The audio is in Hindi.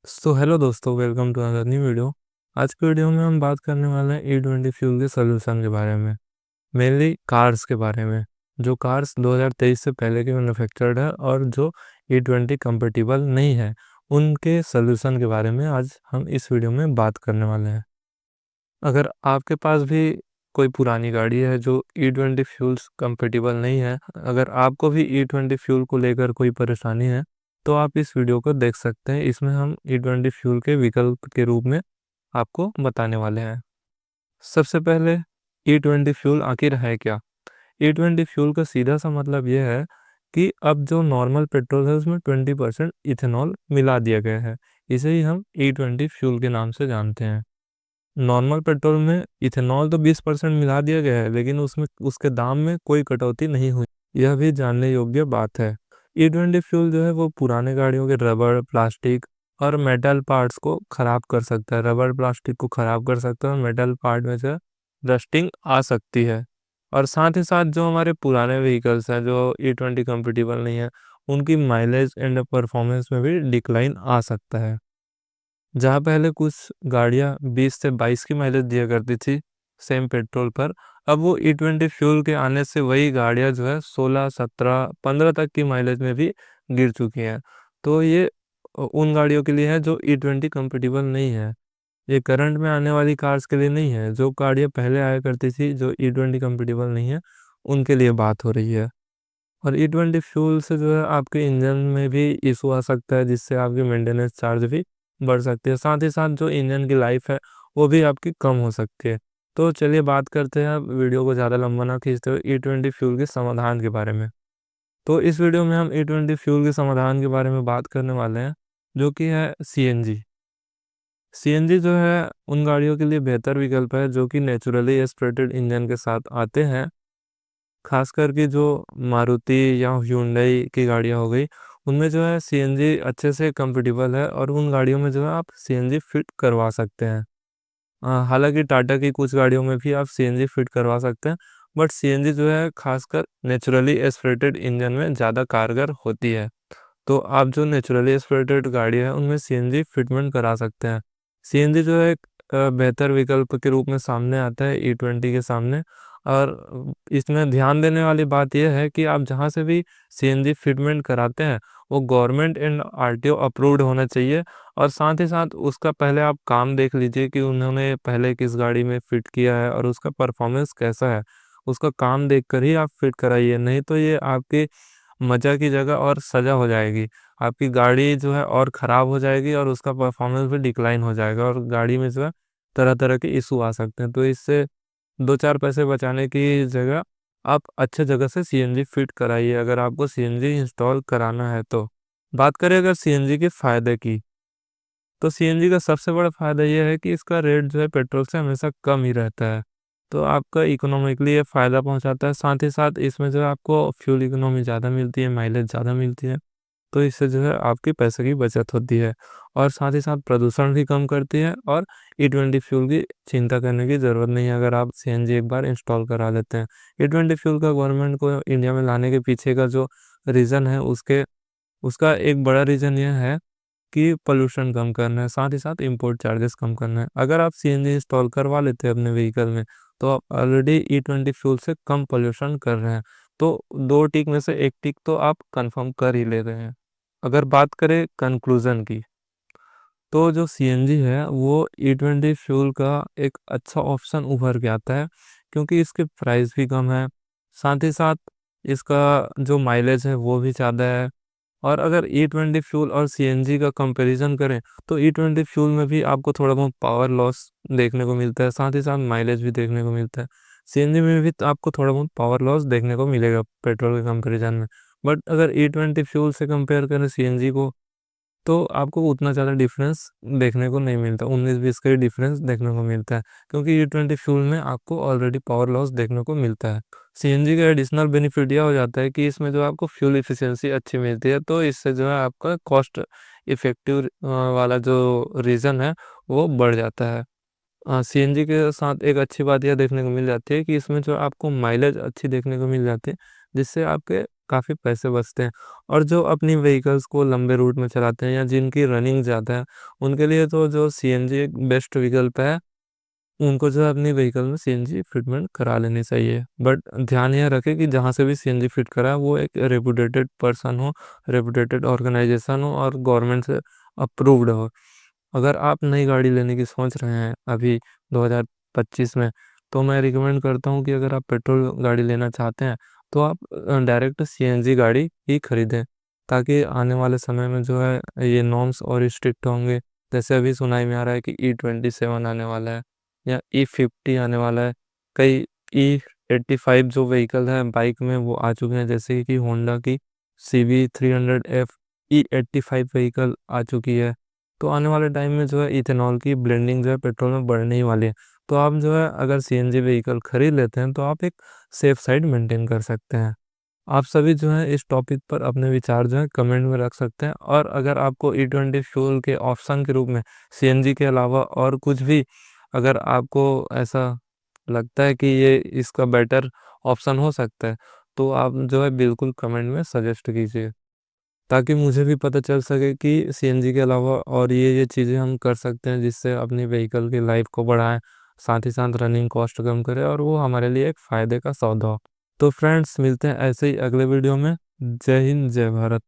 हेलो दोस्तों, welcome to another new video. आज की वीडियो में हम बात करने वाले हैं E20 फ्यूल के सोल्यूशन के बारे में, मेनली कार्स के बारे में। जो कार्स 2023 से पहले के मैन्युफैक्चर्ड है और जो E20 कंपेटिबल नहीं है, उनके सोल्यूशन के बारे में आज हम इस वीडियो में बात करने वाले हैं। अगर आपके पास भी कोई पुरानी गाड़ी है जो E20 फ्यूल्स कंपेटिबल नहीं है, अगर आपको भी E20 फ्यूल को लेकर कोई परेशानी है, तो आप इस वीडियो को देख सकते हैं। इसमें हम E20 फ्यूल के विकल्प के रूप में आपको बताने वाले हैं। सबसे पहले, E20 फ्यूल आखिर है क्या? E20 फ्यूल का सीधा सा मतलब यह है कि अब जो नॉर्मल पेट्रोल है उसमें 20% इथेनॉल मिला दिया गया है। इसे ही हम E20 फ्यूल के नाम से जानते हैं। नॉर्मल पेट्रोल में इथेनॉल तो 20% मिला दिया गया है, लेकिन उसमें उसके दाम में कोई कटौती नहीं हुई। यह भी जानने योग्य बात है। E20 फ्यूल जो है वो पुराने गाड़ियों के रबड़, प्लास्टिक और मेटल पार्ट्स को खराब कर सकता है। रबड़ प्लास्टिक को खराब कर सकता है और मेटल पार्ट में से रस्टिंग आ सकती है। और साथ ही साथ जो हमारे पुराने व्हीकल्स हैं जो E20 कंपेटिबल नहीं है, उनकी माइलेज एंड परफॉर्मेंस में भी डिक्लाइन आ सकता है। जहाँ पहले कुछ गाड़ियाँ 20 से 22 की माइलेज दिया करती थी सेम पेट्रोल पर, अब वो E20 फ्यूल के आने से वही गाड़ियाँ जो है 16, 17, 15 तक की माइलेज में भी गिर चुकी हैं। तो ये उन गाड़ियों के लिए है जो E20 कंपेटिबल नहीं है। ये करंट में आने वाली कार्स के लिए नहीं है। जो गाड़ियाँ पहले आया करती थी जो E20 कंपेटिबल नहीं है, उनके लिए बात हो रही है। और E20 फ्यूल से जो है आपके इंजन में भी इशू आ सकता है, जिससे आपकी मेंटेनेंस चार्ज भी बढ़ सकती है। साथ ही साथ जो इंजन की लाइफ है वो भी आपकी कम हो सकती है। तो चलिए बात करते हैं, अब वीडियो को ज़्यादा लंबा ना खींचते हुए E20 फ्यूल के समाधान के बारे में। तो इस वीडियो में हम E20 फ्यूल के समाधान के बारे में बात करने वाले हैं, जो कि है CNG। CNG जो है उन गाड़ियों के लिए बेहतर विकल्प है जो कि नेचुरली एस्पिरेटेड इंजन के साथ आते हैं। खास करके जो मारुति या hyundai की गाड़ियाँ हो गई, उनमें जो है CNG अच्छे से कंफर्टेबल है और उन गाड़ियों में जो है आप CNG फिट करवा सकते हैं। हालांकि टाटा की कुछ गाड़ियों में भी आप CNG फिट करवा सकते हैं, बट CNG जो है खासकर नेचुरली एस्पिरेटेड इंजन में ज़्यादा कारगर होती है। तो आप जो नेचुरली एस्पिरेटेड गाड़ी है उनमें CNG फिटमेंट करा सकते हैं। CNG जो है एक बेहतर विकल्प के रूप में सामने आता है E20 के सामने। और इसमें ध्यान देने वाली बात यह है कि आप जहां से भी CNG फिटमेंट कराते हैं वो गवर्नमेंट एंड RTO अप्रूव्ड होना चाहिए। और साथ ही साथ उसका पहले आप काम देख लीजिए कि उन्होंने पहले किस गाड़ी में फिट किया है और उसका परफॉर्मेंस कैसा है। उसका काम देखकर ही आप फिट कराइए, नहीं तो ये आपकी मजा की जगह और सजा हो जाएगी। आपकी गाड़ी जो है और ख़राब हो जाएगी और उसका परफॉर्मेंस भी डिक्लाइन हो जाएगा और गाड़ी में जो है तरह तरह के इशू आ सकते हैं। तो इससे दो चार पैसे बचाने की जगह आप अच्छे जगह से CNG फिट कराइए, अगर आपको CNG इंस्टॉल कराना है तो। बात करें अगर CNG के फ़ायदे की, तो CNG का सबसे बड़ा फ़ायदा यह है कि इसका रेट जो है पेट्रोल से हमेशा कम ही रहता है। तो आपका इकोनॉमिकली ये फ़ायदा पहुंचाता है। साथ ही साथ इसमें जो है आपको फ्यूल इकोनॉमी ज़्यादा मिलती है, माइलेज ज़्यादा मिलती है। तो इससे जो है आपकी पैसे की बचत होती है और साथ ही साथ प्रदूषण भी कम करती है। और E20 फ्यूल की चिंता करने की ज़रूरत नहीं है अगर आप CNG एक बार इंस्टॉल करा लेते हैं। E20 फ्यूल का गवर्नमेंट को इंडिया में लाने के पीछे का जो रीज़न है, उसके उसका एक बड़ा रीज़न यह है कि पोल्यूशन कम करना है, साथ ही साथ इंपोर्ट चार्जेस कम करना है। अगर आप CNG इंस्टॉल करवा लेते हैं अपने व्हीकल में, तो आप ऑलरेडी E20 फ्यूल से कम पोल्यूशन कर रहे हैं। तो दो टिक में से एक टिक तो आप कंफर्म कर ही ले रहे हैं। अगर बात करें कंक्लूजन की, तो जो CNG है वो E20 फ्यूल का एक अच्छा ऑप्शन उभर के आता है, क्योंकि इसके प्राइस भी कम है। साथ ही साथ इसका जो माइलेज है वो भी ज़्यादा है। और अगर E20 फ्यूल और CNG का कंपैरिजन करें, तो E20 फ्यूल में भी आपको थोड़ा बहुत पावर लॉस देखने को मिलता है, साथ ही साथ माइलेज भी देखने को मिलता है। CNG में भी तो आपको थोड़ा बहुत पावर लॉस देखने को मिलेगा पेट्रोल के कंपैरिजन में। बट अगर E20 फ्यूल से कंपेयर करें CNG को, तो आपको उतना ज़्यादा डिफरेंस देखने को नहीं मिलता, 19-20 का ही डिफरेंस देखने को मिलता है, क्योंकि E20 फ्यूल में आपको ऑलरेडी पावर लॉस देखने को मिलता है। CNG का एडिशनल बेनिफिट यह हो जाता है कि इसमें जो आपको फ्यूल एफिशिएंसी अच्छी मिलती है, तो इससे जो है आपका कॉस्ट इफेक्टिव वाला जो रीज़न है वो बढ़ जाता है। CNG के साथ एक अच्छी बात यह देखने को मिल जाती है कि इसमें जो आपको माइलेज अच्छी देखने को मिल जाती है, जिससे आपके काफ़ी पैसे बचते हैं। और जो अपनी व्हीकल्स को लंबे रूट में चलाते हैं या जिनकी रनिंग ज़्यादा है, उनके लिए तो जो सीएनजी एक बेस्ट विकल्प है। उनको जो है अपनी व्हीकल में सीएनजी फिटमेंट करा लेनी चाहिए। बट ध्यान यह रखें कि जहाँ से भी सीएनजी फिट कराए वो एक रेपुटेटेड पर्सन हो, रेपुटेटेड ऑर्गेनाइजेशन हो और गवर्नमेंट से अप्रूव्ड हो। अगर आप नई गाड़ी लेने की सोच रहे हैं अभी 2025 में, तो मैं रिकमेंड करता हूँ कि अगर आप पेट्रोल गाड़ी लेना चाहते हैं तो आप डायरेक्ट सीएनजी गाड़ी ही खरीदें, ताकि आने वाले समय में जो है ये नॉर्म्स और स्ट्रिक्ट होंगे। जैसे अभी सुनाई में आ रहा है कि E27 आने वाला है या E50 आने वाला है। कई E85 जो व्हीकल है बाइक में वो आ चुके हैं, जैसे कि होंडा की CB300F E85 व्हीकल आ चुकी है। तो आने वाले टाइम में जो है इथेनॉल की ब्लेंडिंग जो है पेट्रोल में बढ़ने ही वाली है। तो आप जो है अगर सीएनजी व्हीकल खरीद लेते हैं तो आप एक सेफ साइड मेंटेन कर सकते हैं। आप सभी जो है इस टॉपिक पर अपने विचार जो है कमेंट में रख सकते हैं। और अगर आपको E20 फ्यूल के ऑप्शन के रूप में सीएनजी के अलावा और कुछ भी अगर आपको ऐसा लगता है कि ये इसका बेटर ऑप्शन हो सकता है, तो आप जो है बिल्कुल कमेंट में सजेस्ट कीजिए, ताकि मुझे भी पता चल सके कि सीएनजी के अलावा और ये चीज़ें हम कर सकते हैं जिससे अपनी व्हीकल की लाइफ को बढ़ाएं, साथ ही साथ रनिंग कॉस्ट कम करें और वो हमारे लिए एक फ़ायदे का सौदा हो। तो फ्रेंड्स मिलते हैं ऐसे ही अगले वीडियो में। जय हिंद, जय भारत।